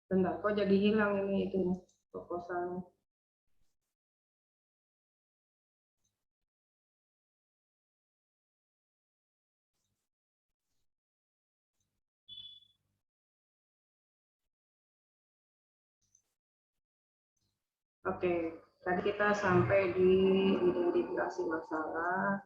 Bentar, kok jadi hilang ini itu proposalnya. Oke, tadi kita sampai di identifikasi masalah.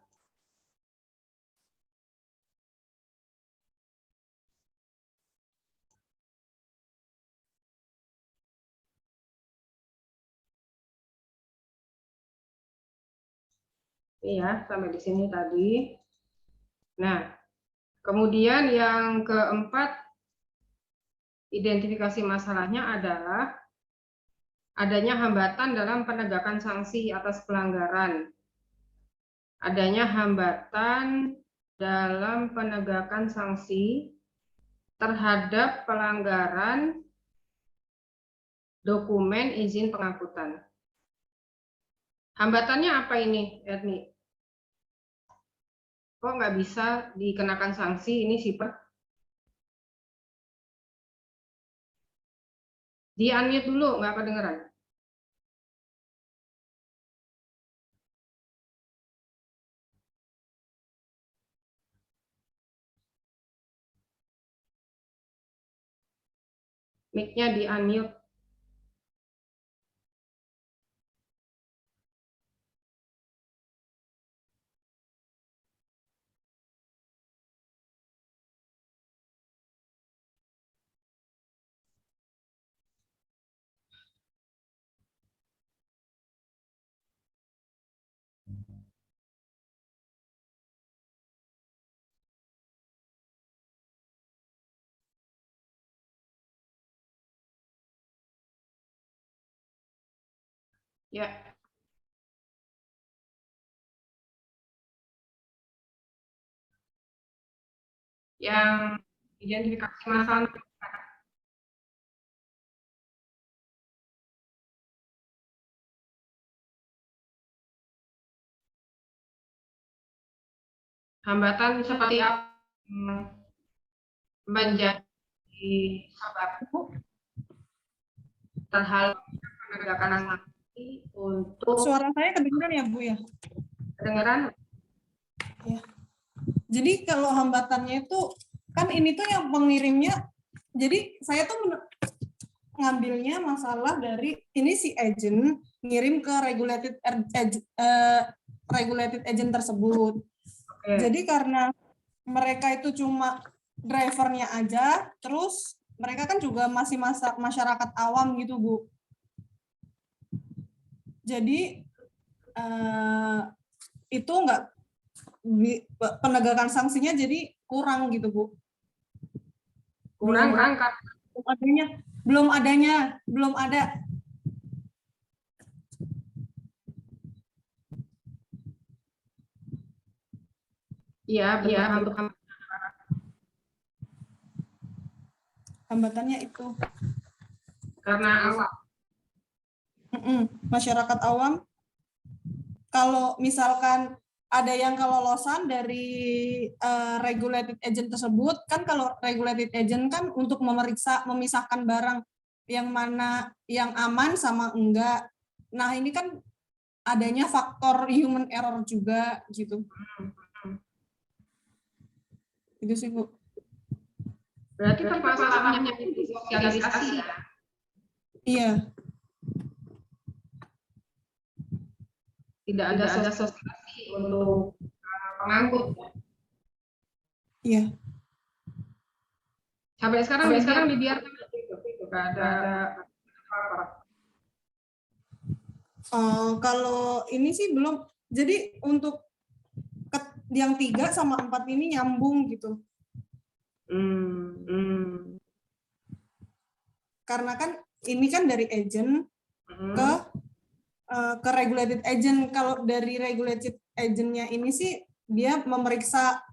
Iya, sampai di sini tadi. Nah, kemudian yang keempat, identifikasi masalahnya adalah adanya hambatan dalam penegakan sanksi atas pelanggaran. Adanya hambatan dalam penegakan sanksi terhadap pelanggaran dokumen izin pengangkutan. Hambatannya apa ini, Erni? Kok nggak bisa dikenakan sanksi ini shipper? Di unmute dulu, nggak kedengeran. Mic-nya di unmute. Ya, yang identifikasi masalah hambatan seperti apa menjadi sebab terhadap penegakan sanksi untuk Suara saya kedengeran ya Bu ya? kedengeran. Ya. Jadi kalau hambatannya itu kan ini tuh yang pengirimnya. Jadi saya tuh ngambilnya masalah dari ini si agent ngirim ke regulated agent tersebut. Oke. Jadi karena mereka itu cuma drivernya aja, terus mereka kan juga masih masyarakat awam gitu Bu. Jadi itu enggak penegakan sanksinya jadi kurang gitu Bu. Kurang Belum ada. Iya, untuk Hambatannya itu karena awal. Masyarakat awam, kalau misalkan ada yang kelolosan dari regulated agent tersebut, kan kalau regulated agent kan untuk memisahkan barang yang mana yang aman sama enggak. Nah ini kan adanya faktor human error juga gitu. Itu sih Bu. Berarti permasalahannya di sosialisasi ya? Iya. Tidak ada sosialisasi untuk pengangkut. Iya. Sampai sekarang dibiarkan gitu, nggak ada apa-apa. Kalau ini sih belum. Jadi untuk yang 3 sama 4 ini nyambung gitu. Karena kan ini kan dari agent ke regulated agent. Kalau dari regulated agentnya ini sih dia memeriksa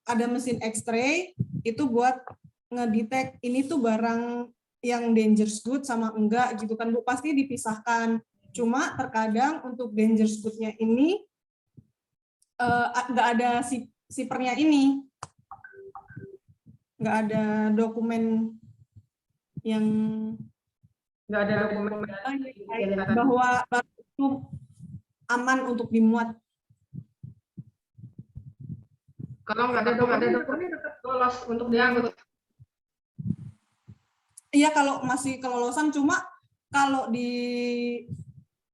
ada mesin X-ray itu buat ngedetect ini tuh barang yang dangerous good sama enggak gitu kan Bu, pasti dipisahkan. Cuma terkadang untuk dangerous good-nya ini nggak ada sipernya ini, nggak ada dokumen yang Nggak ada dokumen bahwa itu aman untuk dimuat. kalau nggak ada dokumen tetap lolos untuk diangkut. Iya, kalau masih kelolosan, cuma kalau di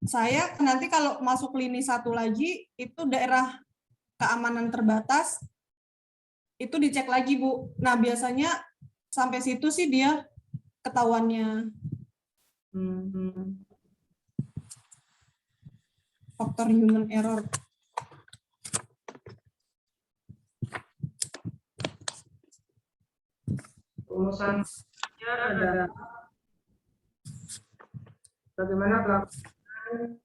saya nanti kalau masuk lini 1 lagi itu daerah keamanan terbatas itu dicek lagi, Bu. Nah, biasanya sampai situ sih dia ketahuannya. Faktor human error. Rumusannya ada bagaimana pelaksanaan.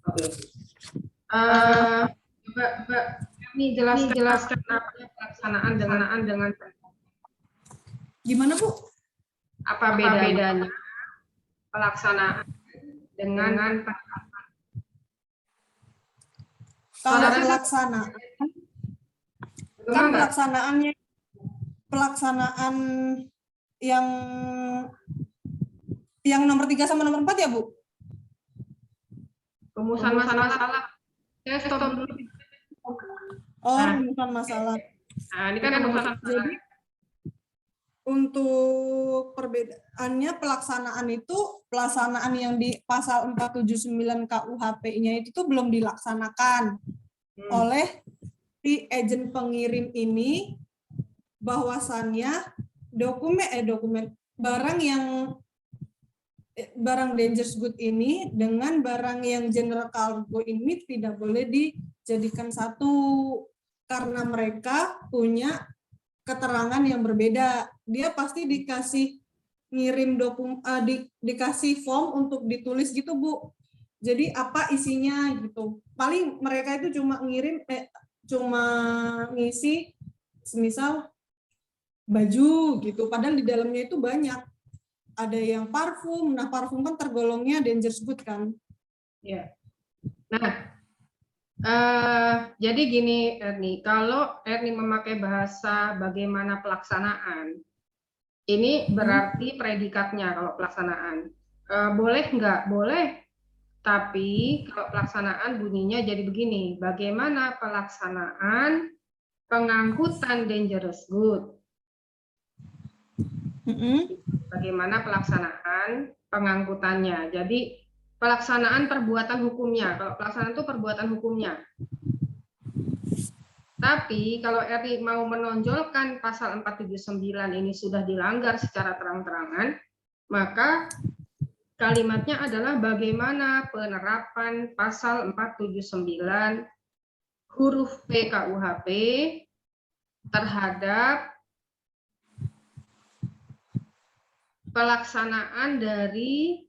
Oke. Coba ini jelaskan apa pelaksanaan dengan gimana, Bu? Apa bedanya pelaksanaan dengan kalau pelaksanaan kan pelaksanaan yang nomor 3 sama nomor 4 ya, Bu? Rumusan masalah. Saya stop dulu. Oh, rumusan masalah. Nah, ini kan rumusan masalah. Jadi untuk perbedaannya pelaksanaan yang di pasal 479 KUHP-nya itu tuh belum dilaksanakan oleh si agen pengirim ini, bahwasannya barang dangerous good ini dengan barang yang general cargo ini tidak boleh dijadikan satu karena mereka punya keterangan yang berbeda. Dia pasti dikasih ngirim dikasih form untuk ditulis gitu, Bu. Jadi apa isinya gitu. Paling mereka itu cuma cuma ngisi semisal baju gitu, padahal di dalamnya itu banyak. Ada yang parfum. Nah, parfum kan tergolongnya dangerous good kan? Ya. Nah, jadi gini, Erni, kalau Erni memakai bahasa bagaimana pelaksanaan, ini berarti predikatnya kalau pelaksanaan. Boleh nggak? Boleh. Tapi kalau pelaksanaan bunyinya jadi begini, bagaimana pelaksanaan pengangkutan dangerous good? Bagaimana pelaksanaan pengangkutannya? Jadi pelaksanaan perbuatan hukumnya. Kalau pelaksanaan itu perbuatan hukumnya. Tapi kalau RI mau menonjolkan pasal 479 ini sudah dilanggar secara terang-terangan, maka kalimatnya adalah bagaimana penerapan pasal 479 huruf P KUHP terhadap pelaksanaan dari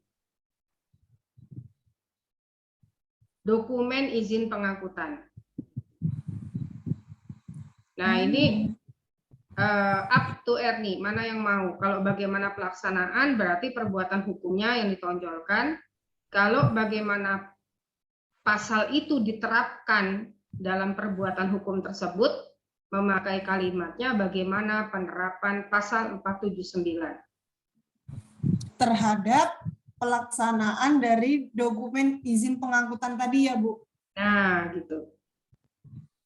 dokumen izin pengangkutan. Nah, ini up to Erni, mana yang mau. Kalau bagaimana pelaksanaan berarti perbuatan hukumnya yang ditonjolkan. Kalau bagaimana pasal itu diterapkan dalam perbuatan hukum tersebut, memakai kalimatnya bagaimana penerapan pasal 479. Terhadap pelaksanaan dari dokumen izin pengangkutan tadi ya, Bu? Nah, gitu.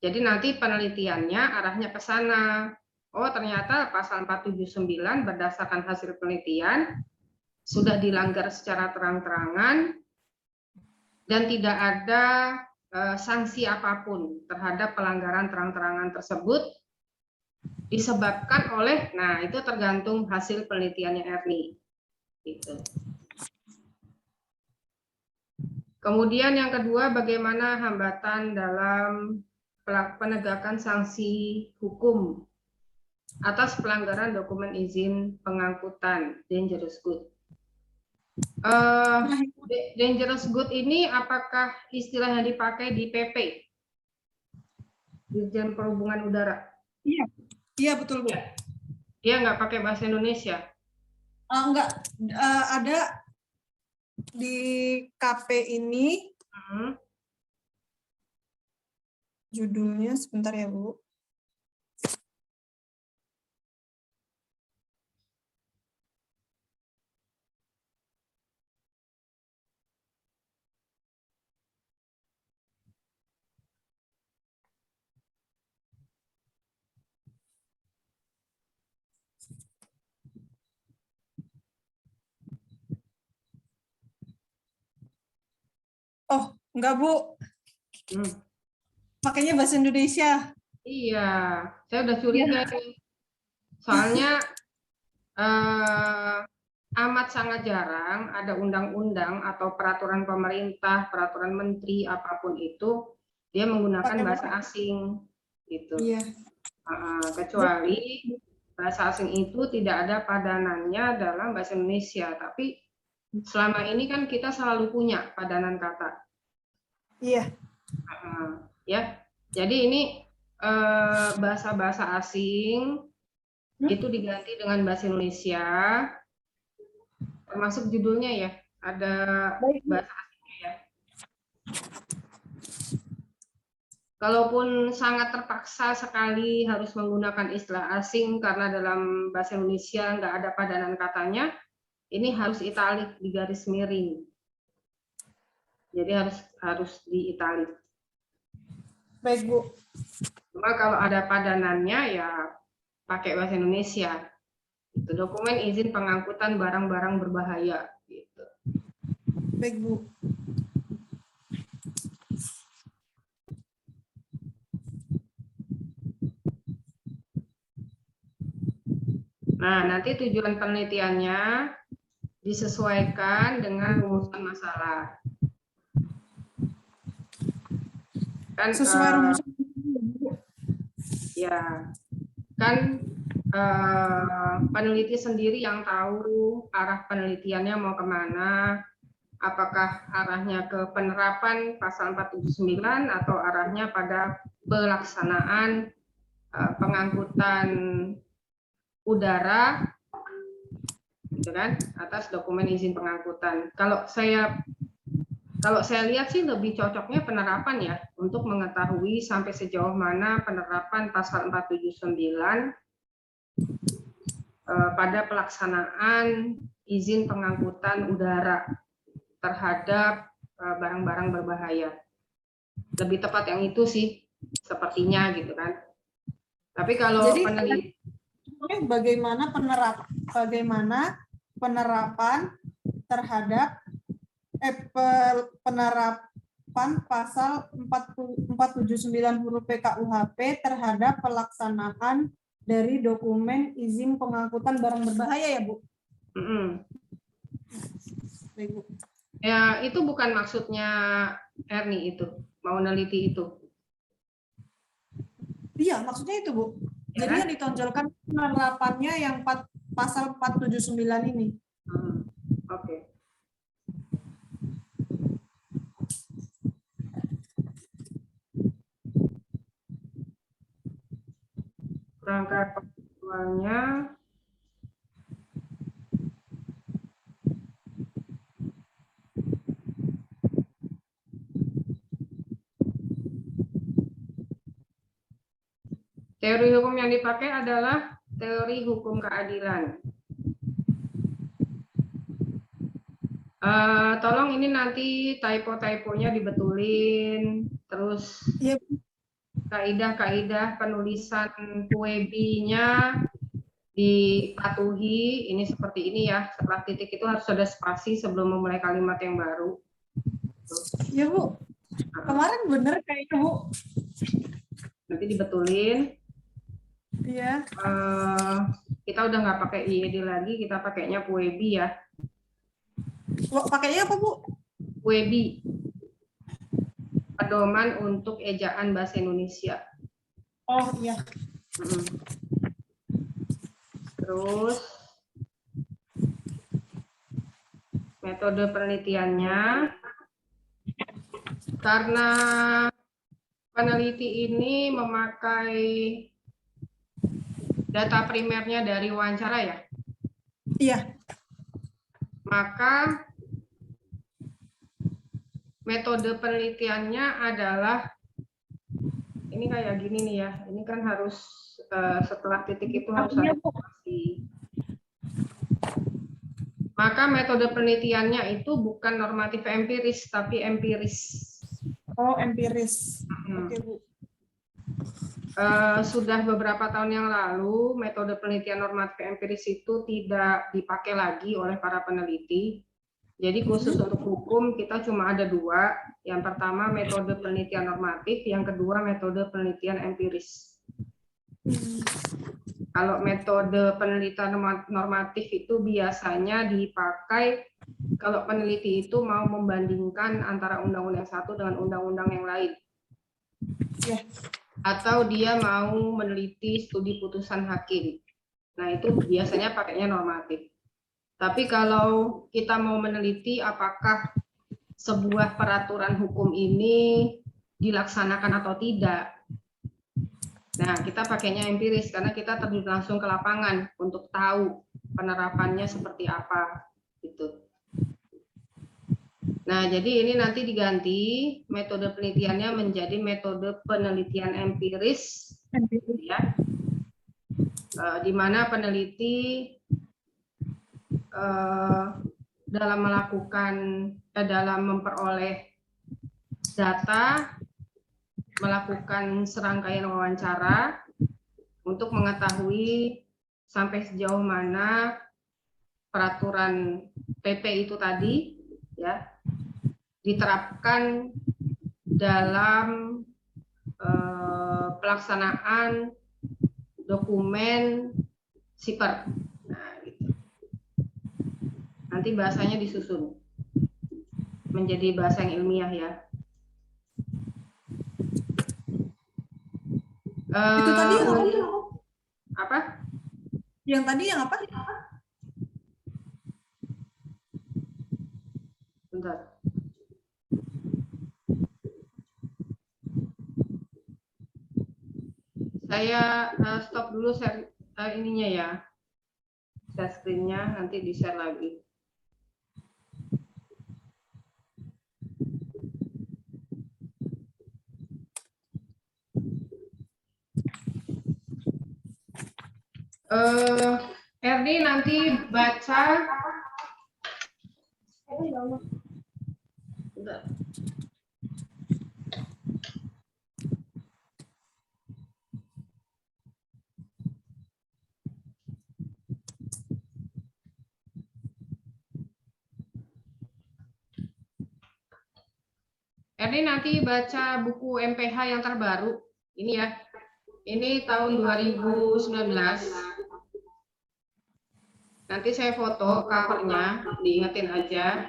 Jadi nanti penelitiannya arahnya ke sana. Oh, ternyata pasal 479 berdasarkan hasil penelitian sudah dilanggar secara terang-terangan dan tidak ada sanksi apapun terhadap pelanggaran terang-terangan tersebut disebabkan oleh, nah itu tergantung hasil penelitiannya Erni. Gitu. Kemudian yang kedua, bagaimana hambatan dalam penegakan sanksi hukum atas pelanggaran dokumen izin pengangkutan dangerous good. Dangerous good ini apakah istilah yang dipakai di PP? Dirjen Perhubungan Udara? Iya, iya betul, Bu. Dia nggak pakai bahasa Indonesia? Enggak, ada di KP ini judulnya sebentar ya, Bu. Enggak, Bu. Hmm. Pakainya bahasa Indonesia. Iya, saya udah curiga nih. Soalnya amat sangat jarang ada undang-undang atau peraturan pemerintah, peraturan menteri, apapun itu, dia menggunakan Pakai bahasa asing, gitu. Iya. Kecuali bahasa asing itu tidak ada padanannya dalam bahasa Indonesia, tapi selama ini kan kita selalu punya padanan kata. Iya. Ya, jadi ini bahasa-bahasa asing itu diganti dengan bahasa Indonesia, termasuk judulnya ya, ada bahasa asingnya ya. Kalaupun sangat terpaksa sekali harus menggunakan istilah asing karena dalam bahasa Indonesia nggak ada padanan katanya, ini harus italik di garis miring. Jadi harus di italik. Baik, Bu. Cuma kalau ada padanannya ya pakai bahasa Indonesia. Itu dokumen izin pengangkutan barang-barang berbahaya gitu. Baik, Bu. Nah, nanti tujuan penelitiannya disesuaikan dengan rumusan masalah. Kan Sesuai rumusan. ya, kan peneliti sendiri yang tahu arah penelitiannya mau kemana, apakah arahnya ke penerapan pasal 479 atau arahnya pada pelaksanaan pengangkutan udara, gitu kan, atas dokumen izin pengangkutan. Kalau saya lihat sih lebih cocoknya penerapan ya, untuk mengetahui sampai sejauh mana penerapan pasal 479 pada pelaksanaan izin pengangkutan udara terhadap barang-barang berbahaya. Lebih tepat yang itu sih, sepertinya gitu kan. Tapi kalau peneliti bagaimana penerapan terhadap penerapan pasal 479 huruf PKUHP terhadap pelaksanaan dari dokumen izin pengangkutan barang berbahaya ya, Bu? Baik, Bu. Ya, itu bukan maksudnya Erni itu, mau neliti itu. Iya, maksudnya itu, Bu. Ya, jadi kan? yang ditonjolkan penerapannya yang pasal 479 ini. Oke. Rangka faktualnya teori hukum yang dipakai adalah teori hukum keadilan. Tolong ini nanti typo-typonya dibetulin, terus kaidah-kaidah penulisan puebi-nya dipatuhi. Ini seperti ini ya, setelah titik itu harus ada spasi sebelum memulai kalimat yang baru. Iya, Bu. Kemarin bener kayaknya, Bu. Nanti dibetulin. Iya. Kita udah nggak pakai IED lagi, kita pakainya puebi ya. Pakainya apa, Bu? Puebi, pedoman untuk ejaan bahasa Indonesia. Oh iya. Terus metode penelitiannya, karena peneliti ini memakai data primernya dari wawancara ya. Iya. Maka metode penelitiannya adalah ini kayak gini nih ya. Ini kan harus setelah titik itu harus ada spasi. Maka metode penelitiannya itu bukan normatif empiris tapi empiris. Oh, empiris. Oke, Bu. Sudah beberapa tahun yang lalu metode penelitian normatif empiris itu tidak dipakai lagi oleh para peneliti. Jadi khusus untuk hukum kita cuma ada dua. Yang pertama metode penelitian normatif, yang kedua metode penelitian empiris. Kalau metode penelitian normatif itu biasanya dipakai kalau peneliti itu mau membandingkan antara undang-undang satu dengan undang-undang yang lain. Atau dia mau meneliti studi putusan hakim. Nah, itu biasanya pakainya normatif. Tapi kalau kita mau meneliti apakah sebuah peraturan hukum ini dilaksanakan atau tidak, nah kita pakainya empiris karena kita terjun langsung ke lapangan untuk tahu penerapannya seperti apa gitu. Nah, jadi ini nanti diganti metode penelitiannya menjadi metode penelitian empiris, ya, di mana peneliti dalam memperoleh data, melakukan serangkaian wawancara untuk mengetahui sampai sejauh mana peraturan PP itu tadi, ya, diterapkan dalam pelaksanaan dokumen SIPER. Nah, gitu. Nanti bahasanya disusun menjadi bahasa yang ilmiah, ya. Itu tadi yang apa? Yang tadi yang apa? Bentar. Saya stop dulu share ininya, ya. Share screen-nya, nanti di-share lagi. Erdi nanti baca. Bentar. Erdi nanti baca buku MPH yang terbaru. Ini, ya. Ini tahun 2019. Nanti saya foto covernya, diingetin aja.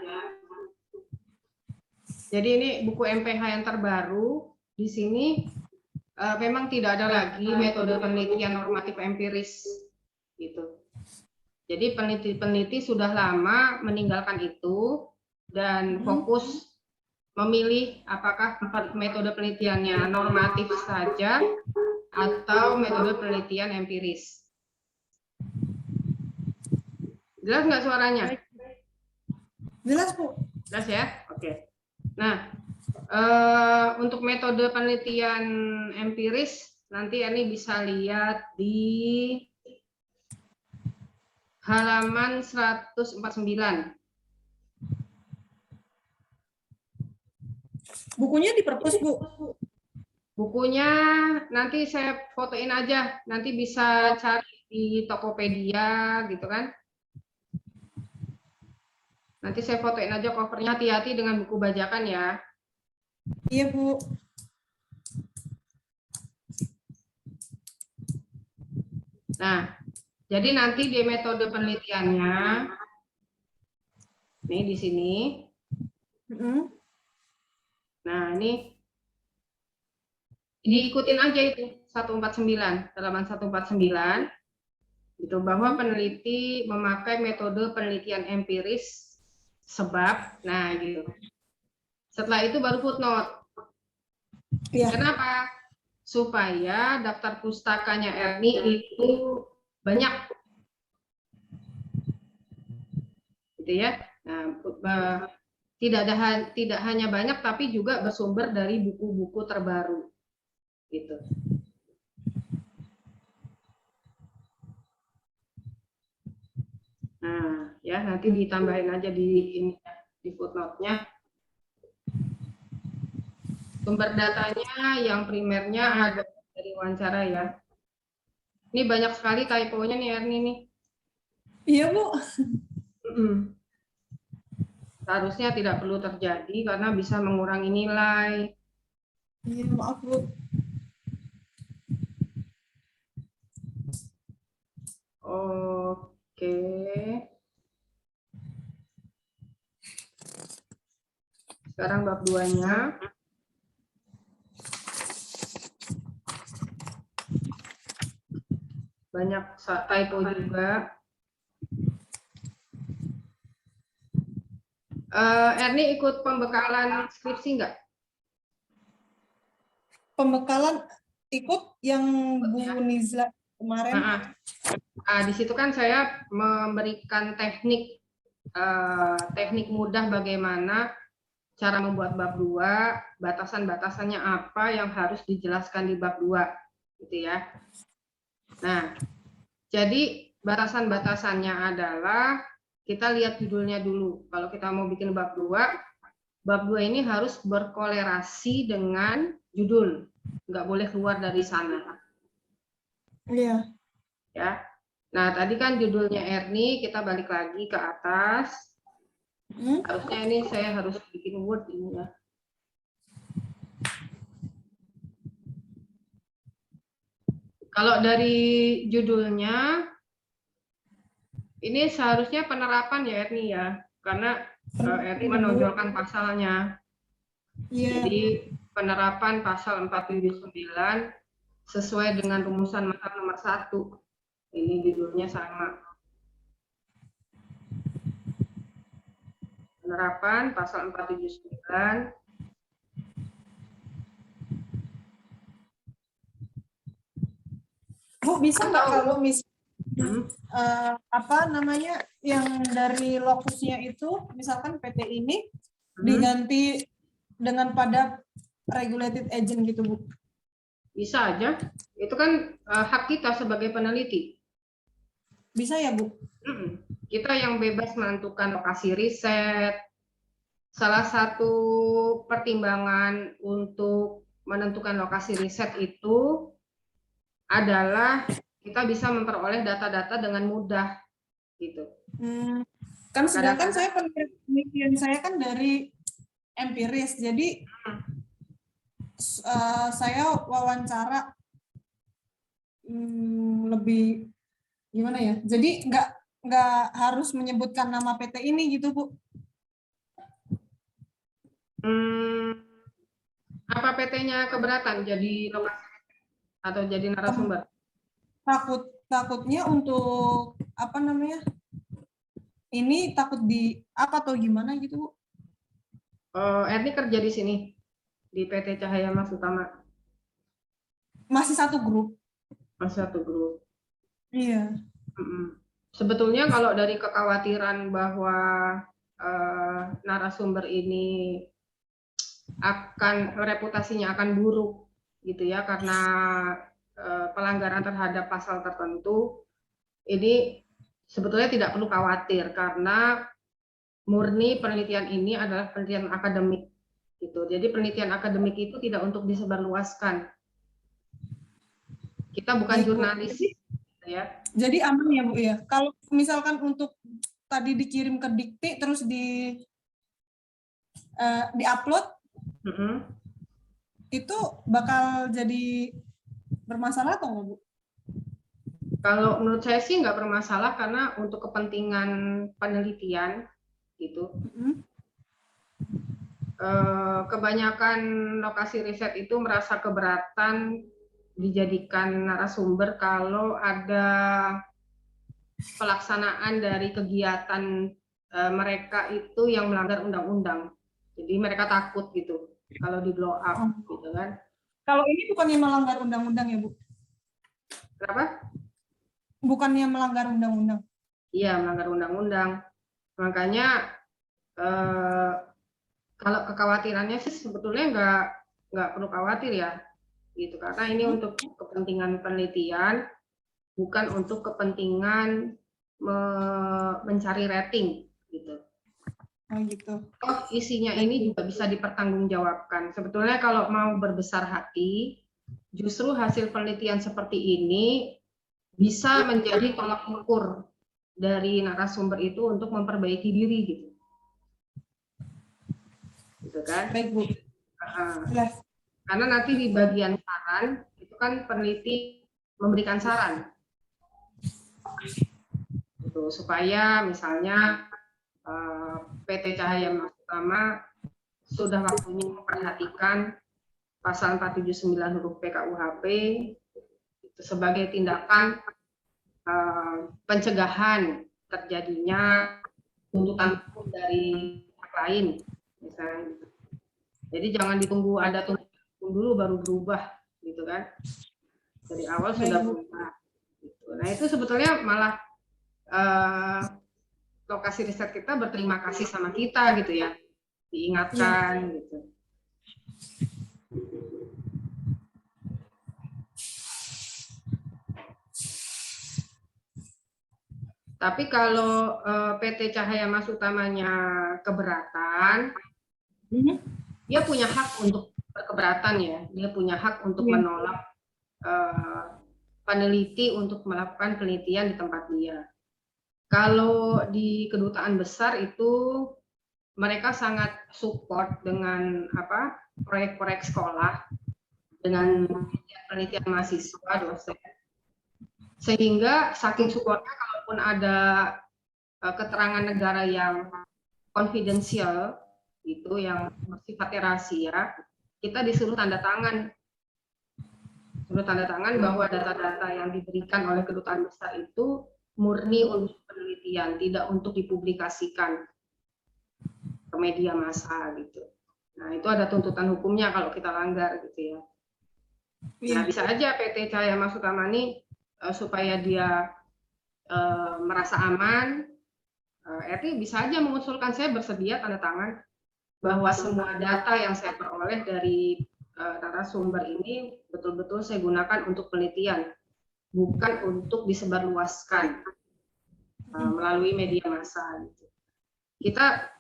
Jadi ini buku MPH yang terbaru. Di sini memang tidak ada lagi metode penelitian normatif empiris, gitu. Jadi peneliti-peneliti sudah lama meninggalkan itu dan fokus memilih apakah metode penelitiannya normatif saja atau metode penelitian empiris. Jelas nggak suaranya? Jelas, Bu. Jelas, ya? Oke. Nah, untuk metode penelitian empiris nanti ini bisa lihat di halaman 149. Bukunya di perpus, Bu. Bukunya nanti saya fotoin aja, nanti bisa cari di Tokopedia gitu kan. Nanti saya fotoin aja covernya, hati-hati dengan buku bajakan, ya. Iya, Bu. Nah, jadi nanti di metode penelitiannya, nih di sini. Nah, ini diikutin aja itu 149, halaman 149, itu bahwa peneliti memakai metode penelitian empiris sebab, nah gitu. Setelah itu baru footnote. Ya. Kenapa? Supaya daftar pustakanya Erni itu banyak, gitu ya. Nah, tidak hanya banyak, tapi juga bersumber dari buku-buku terbaru, gitu. Nah, ya nanti ditambahin aja di footnote-nya. Sumber datanya yang primernya ada dari wawancara, ya. Ini banyak sekali typo-nya nih, Erni nih. Iya, Bu. Seharusnya tidak perlu terjadi karena bisa mengurangi nilai. Iya, maaf Bu. Oke. Sekarang bab 2-nya. Banyak typo juga. Erni ikut pembekalan skripsi nggak? Pembekalan ikut yang Bu Nizla kemarin. Nah, di situ kan saya memberikan teknik mudah bagaimana cara membuat bab 2, batasan-batasannya apa yang harus dijelaskan di bab 2, gitu ya. Nah, jadi batasan-batasannya adalah kita lihat judulnya dulu. Kalau kita mau bikin bab 2 ini harus berkolerasi dengan judul. Nggak boleh keluar dari sana. Iya. Ya. Nah, tadi kan judulnya Erni, kita balik lagi ke atas. Harusnya ini saya harus bikin Word ini ya. Kalau dari judulnya, ini seharusnya penerapan ya Erni ya, karena Erni menonjolkan pasalnya. Iya. Jadi penerapan pasal 479 sesuai dengan rumusan matkap nomor 1. Ini judulnya sama. Penerapan pasal 479. Bu, bisa nggak kalau apa namanya yang dari lokusnya itu, misalkan PT ini diganti dengan pada regulated agent gitu, Bu? Bisa aja. Itu kan hak kita sebagai peneliti. Bisa ya, Bu? Kita yang bebas menentukan lokasi riset. Salah satu pertimbangan untuk menentukan lokasi riset itu adalah kita bisa memperoleh data-data dengan mudah, gitu. Kan sedangkan saya penelitian saya kan dari empiris, jadi saya wawancara lebih gimana ya? Jadi nggak harus menyebutkan nama PT ini gitu, Bu. Apa PT-nya keberatan jadi lokasi atau jadi narasumber? Takutnya untuk apa namanya? Ini takut di apa atau gimana gitu, Bu? Erni kerja di sini di PT Cahaya Mas Utama. Masih satu grup. Masih satu grup. Iya. Sebetulnya kalau dari kekhawatiran bahwa narasumber ini reputasinya akan buruk gitu ya karena pelanggaran terhadap pasal tertentu, ini sebetulnya tidak perlu khawatir karena murni penelitian ini adalah penelitian akademik gitu. Jadi penelitian akademik itu tidak untuk disebarluaskan. Kita bukan jurnalis gitu ya. Jadi aman ya, Bu ya. Kalau misalkan untuk tadi dikirim ke Dikti terus di-upload, itu bakal jadi bermasalah atau enggak, Bu? Kalau menurut saya sih nggak bermasalah karena untuk kepentingan penelitian gitu. Kebanyakan lokasi riset itu merasa keberatan dijadikan narasumber kalau ada pelaksanaan dari kegiatan mereka itu yang melanggar undang-undang. Jadi mereka takut gitu kalau di blow up gitu kan. Kalau ini bukannya melanggar undang-undang ya, Bu? Kenapa? Bukannya melanggar undang-undang. Iya, melanggar undang-undang. Makanya kalau kekhawatirannya sih sebetulnya nggak perlu khawatir ya, gitu. Karena ini untuk kepentingan penelitian, bukan untuk kepentingan mencari rating, gitu. Oh gitu. Oh, isinya ini juga bisa dipertanggungjawabkan. Sebetulnya kalau mau berbesar hati, justru hasil penelitian seperti ini bisa menjadi tolak ukur dari narasumber itu untuk memperbaiki diri gitu. gitu kan? Baik Bu. Jelas. Karena nanti di bagian saran itu kan peneliti memberikan saran, gitu, supaya misalnya PT Cahaya Mas Utama sudah waktunya memperhatikan pasal 479 huruf P KUHP itu sebagai tindakan pencegahan terjadinya tuntutan hukum dari pihak lain, misalnya. Jadi jangan ditunggu ada tuntutan hukum dulu baru berubah, gitu kan? Dari awal sudah berubah. Gitu. Nah itu sebetulnya malah lokasi riset kita berterima kasih sama kita, gitu ya, diingatkan, gitu. Tapi kalau PT Cahaya Mas Utamanya keberatan, dia punya hak untuk berkeberatan ya, dia punya hak untuk menolak peneliti untuk melakukan penelitian di tempat dia. Kalau di kedutaan besar itu mereka sangat support dengan proyek-proyek sekolah, dengan penelitian mahasiswa, dosen. Sehingga saking supportnya, kalaupun ada keterangan negara yang confidential itu yang bersifat rahasia, kita disuruh tanda tangan bahwa data-data yang diberikan oleh kedutaan besar itu murni untuk penelitian, tidak untuk dipublikasikan ke media massa gitu. Nah itu ada tuntutan hukumnya kalau kita langgar gitu ya. Nah bisa aja PT Cahaya Mas Utama ini supaya dia merasa aman, RT bisa aja mengusulkan, saya bersedia tanda tangan bahwa semua data yang saya peroleh dari narasumber ini betul-betul saya gunakan untuk penelitian, bukan untuk disebarluaskan melalui media massa. Kita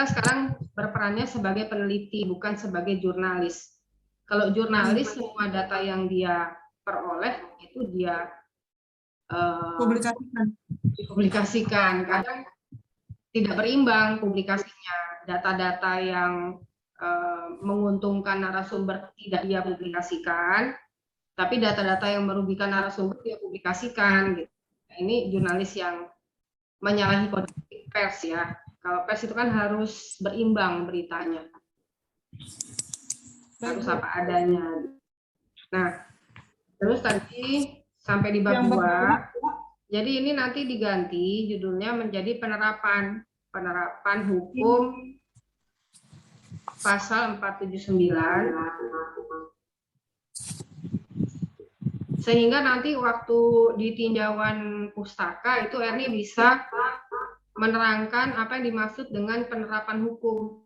sekarang berperannya sebagai peneliti, bukan sebagai jurnalis. Kalau jurnalis, semua data yang dia peroleh itu dia dipublikasikan. Kadang tidak berimbang publikasinya. Data-data yang menguntungkan narasumber tidak dia publikasikan, tapi data-data yang merugikan narasumber dia publikasikan. Gitu. Nah, ini jurnalis yang menyalahi kode pers ya. Kalau pers itu kan harus berimbang beritanya, harus apa adanya. Nah, terus tadi sampai di bab 2. Jadi ini nanti diganti judulnya menjadi penerapan hukum pasal 479. Sehingga nanti waktu di tinjauan pustaka itu Erni bisa menerangkan apa yang dimaksud dengan penerapan hukum.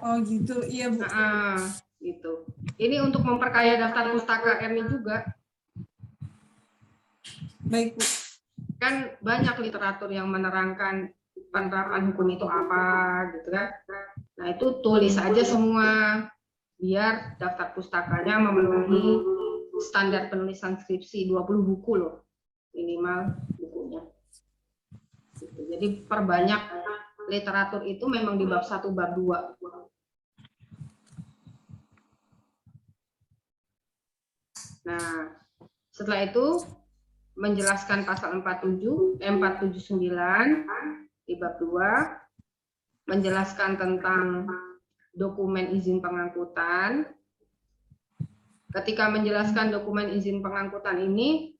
Oh gitu, iya Bu. Gitu. Ini untuk memperkaya daftar pustaka Erni juga. Baik Bu. Kan banyak literatur yang menerangkan penerapan hukum itu apa, gitu kan. Nah itu tulis aja semua, biar daftar pustakanya memenuhi standar penulisan skripsi 20 buku loh, minimal bukunya. Jadi perbanyak literatur itu memang di bab 1, bab 2. Nah, setelah itu menjelaskan pasal 479 di bab 2, menjelaskan tentang dokumen izin pengangkutan. Ketika menjelaskan dokumen izin pengangkutan ini,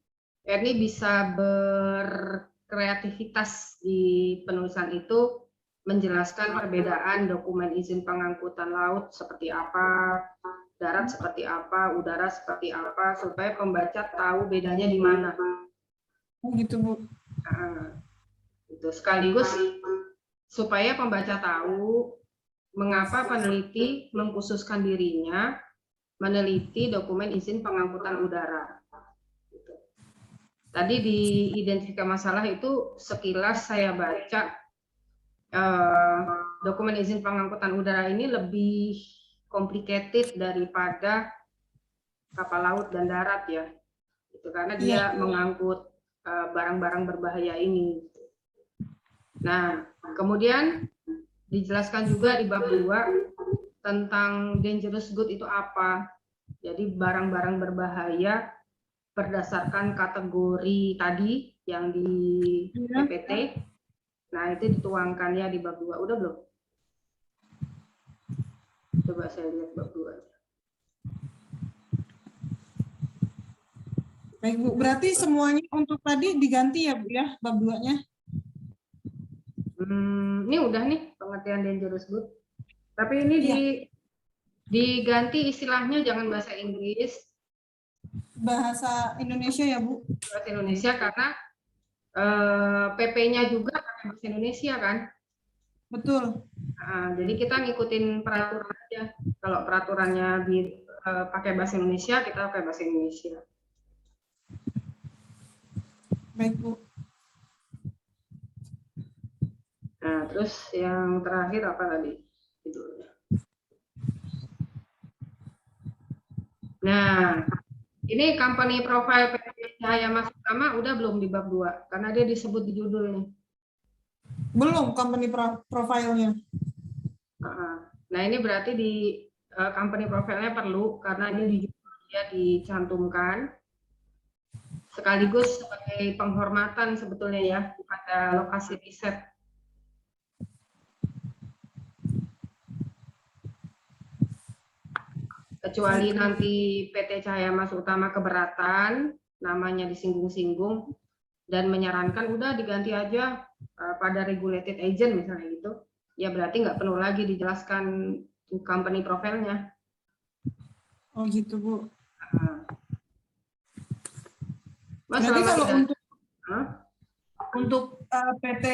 Erni bisa berkreativitas di penulisan itu, menjelaskan perbedaan dokumen izin pengangkutan laut seperti apa, darat seperti apa, udara seperti apa, supaya pembaca tahu bedanya di mana. Gitu Bu. Itu sekaligus supaya pembaca tahu mengapa peneliti mengkhususkan dirinya meneliti dokumen izin pengangkutan udara. Tadi di identifikasi masalah itu sekilas saya baca, dokumen izin pengangkutan udara ini lebih complicated daripada kapal laut dan darat ya. Itu karena dia mengangkut barang-barang berbahaya ini. Nah, kemudian dijelaskan juga di bab 2 tentang dangerous good itu apa. Jadi barang-barang berbahaya berdasarkan kategori tadi yang di PPT. Nah, itu dituangkan ya di bab 2. Udah belum? Coba saya lihat bab 2. Baik Bu, berarti semuanya untuk tadi diganti ya Bu ya, bab 2-nya? Ini udah nih pengertian dangerous good. Tapi ini Iya. diganti istilahnya jangan bahasa Inggris, Bahasa Indonesia ya Bu? bahasa Indonesia karena PP-nya juga pakai bahasa Indonesia kan. Betul. Nah, jadi kita ngikutin peraturan aja. Kalau peraturannya pakai bahasa Indonesia, kita pakai bahasa Indonesia. Baik Bu. Nah, terus yang terakhir apa tadi? Judulnya. Nah, ini company profile PT Cahaya Mas Utama udah belum di bab 2? Karena dia disebut di judul nih. Belum company profile-nya. Nah, ini berarti di company profile-nya perlu karena ini di judul dia dicantumkan. Sekaligus sebagai penghormatan sebetulnya ya pada lokasi riset. Kecuali nanti PT Cahaya Mas Utama keberatan, namanya disinggung-singgung, dan menyarankan udah diganti aja pada regulated agent misalnya gitu, ya berarti nggak perlu lagi dijelaskan company profile-nya. Oh gitu Bu. Mas, berarti kalau untuk huh? PT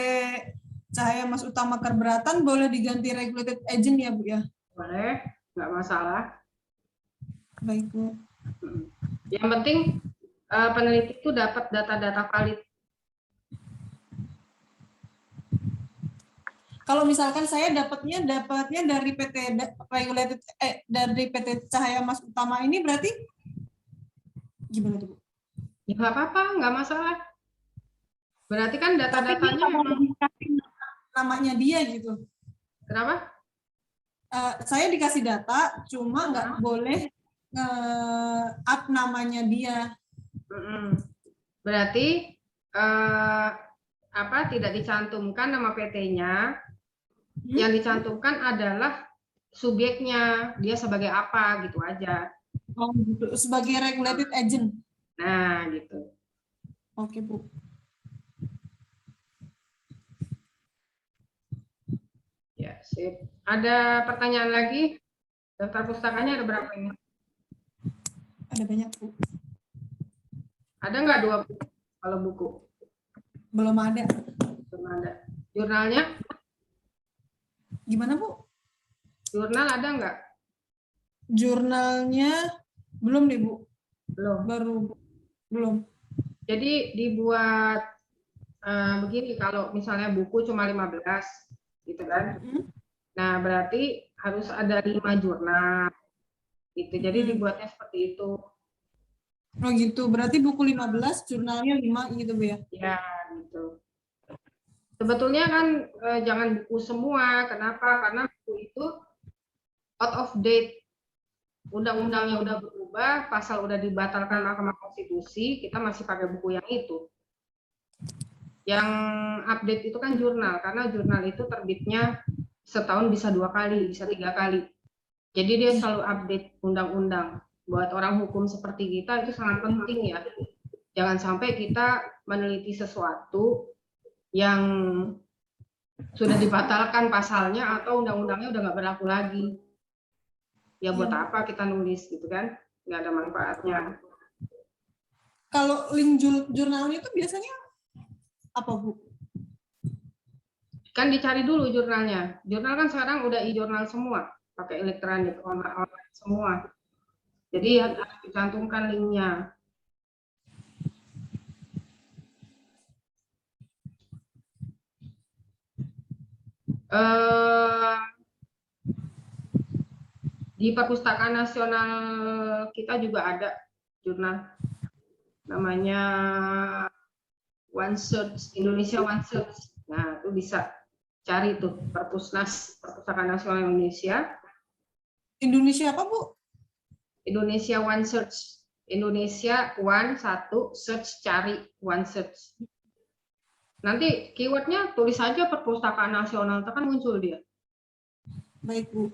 Cahaya Mas Utama keberatan boleh diganti regulated agent ya Bu ya? Boleh, nggak masalah. Baik Bu. Yang penting peneliti itu dapat data-data valid. Kalau misalkan saya dapatnya dari PT regulated dari PT Cahaya Mas Utama ini berarti gimana tuh Bu? Ya nggak apa-apa, nggak masalah. Berarti kan data-datanya memang namanya dia gitu. Kenapa? Saya dikasih data, cuma nggak boleh up namanya dia. Berarti tidak dicantumkan nama PT-nya. Yang dicantumkan adalah subjeknya, dia sebagai apa gitu aja. Oh gitu, sebagai regulated agent. Nah gitu. Oke Bu. Ya sip. Ada pertanyaan lagi? Daftar pustakanya ada berapa ini? Ada banyak Bu. Ada nggak 20 kalau buku? Belum ada. Belum ada. Jurnalnya? Gimana Bu? Jurnal ada nggak? Jurnalnya belum nih Bu. Belum. Belum. Jadi dibuat begini, kalau misalnya buku cuma 15 gitu kan. Nah, berarti harus ada 5 jurnal. Gitu. Jadi dibuatnya seperti itu. Oh gitu. Berarti buku 15, jurnalnya 5 gitu Bu ya? Ya, gitu. Sebetulnya kan jangan buku semua. Kenapa? Karena buku itu out of date. Undang-undangnya udah berubah, pasal udah dibatalkan Mahkamah Konstitusi, kita masih pakai buku yang itu. Yang update itu kan jurnal, karena jurnal itu terbitnya setahun bisa 2 kali, bisa 3 kali. Jadi dia selalu update undang-undang. Buat orang hukum seperti kita itu sangat penting ya. Jangan sampai kita meneliti sesuatu yang sudah dibatalkan pasalnya atau undang-undangnya udah nggak berlaku lagi. Ya buat apa kita nulis gitu kan? Nggak ada manfaatnya. Kalau link jurnalnya itu biasanya apa Bu? Kan dicari dulu jurnalnya. Jurnal kan sekarang udah e-jurnal semua, pakai elektronik, online semua. Jadi harus dicantumkan linknya. Di Perpustakaan Nasional kita juga ada jurnal namanya One Search, Indonesia One Search. Nah, itu bisa cari tuh Perpusnas, Perpustakaan Nasional Indonesia. Indonesia apa, Bu? Indonesia One Search. Indonesia One, satu, search, cari, One Search. Nanti keywordnya tulis saja Perpustakaan Nasional, itu kan muncul dia. Baik, Bu.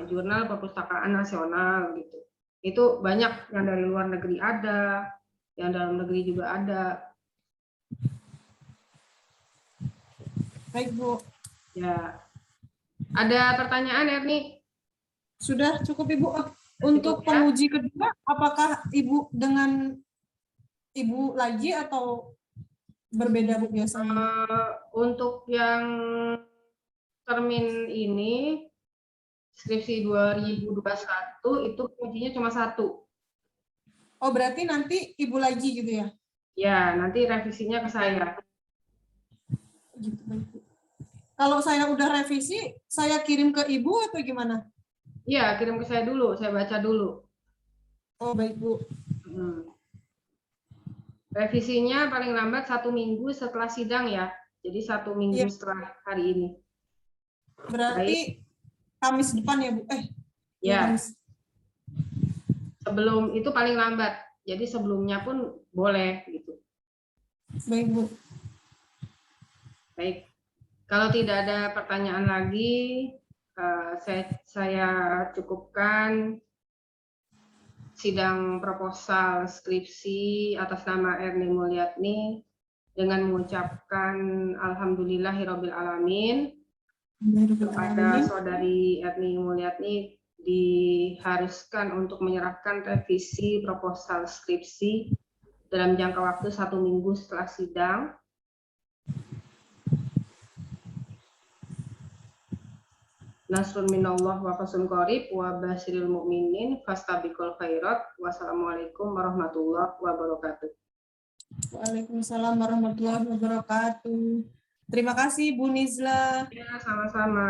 Jurnal Perpustakaan Nasional gitu. Itu banyak yang dari luar negeri ada, yang dalam negeri juga ada. Baik, Bu. Ya. Ada pertanyaan, Erni? Sudah cukup, Ibu. Untuk Cukup, ya? penguji kedua, apakah Ibu dengan Ibu lagi atau berbeda, Bu, biasanya? Untuk yang termin ini, skripsi 2021 itu pengujinya cuma satu. Oh, berarti nanti Ibu lagi gitu ya? Ya, nanti revisinya ke saya. Gitu, baik, Bu. Kalau saya udah revisi, saya kirim ke Ibu atau gimana? Iya, kirim ke saya dulu, saya baca dulu. Oh, baik, Bu. Revisinya paling lambat 1 minggu setelah sidang ya. Jadi 1 minggu Iya. setelah hari ini. Berarti Kamis depan ya, Bu? Ya. Kamis. Sebelum itu paling lambat. Jadi sebelumnya pun boleh gitu. Baik, Bu. Baik. Kalau tidak ada pertanyaan lagi, saya cukupkan sidang proposal skripsi atas nama Erni Mulyatni dengan mengucapkan alhamdulillahirabbil alamin kepada saudari Erni Mulyatni diharuskan untuk menyerahkan revisi proposal skripsi dalam jangka waktu 1 minggu setelah sidang. Nasrun minallah wa fathun qarib wa basyiril mu'minin fastabiqul khairat. Wassalamualaikum warahmatullahi wabarakatuh. Waalaikumsalam warahmatullahi wabarakatuh. Terima kasih, Bu Nizla. Ya, sama-sama.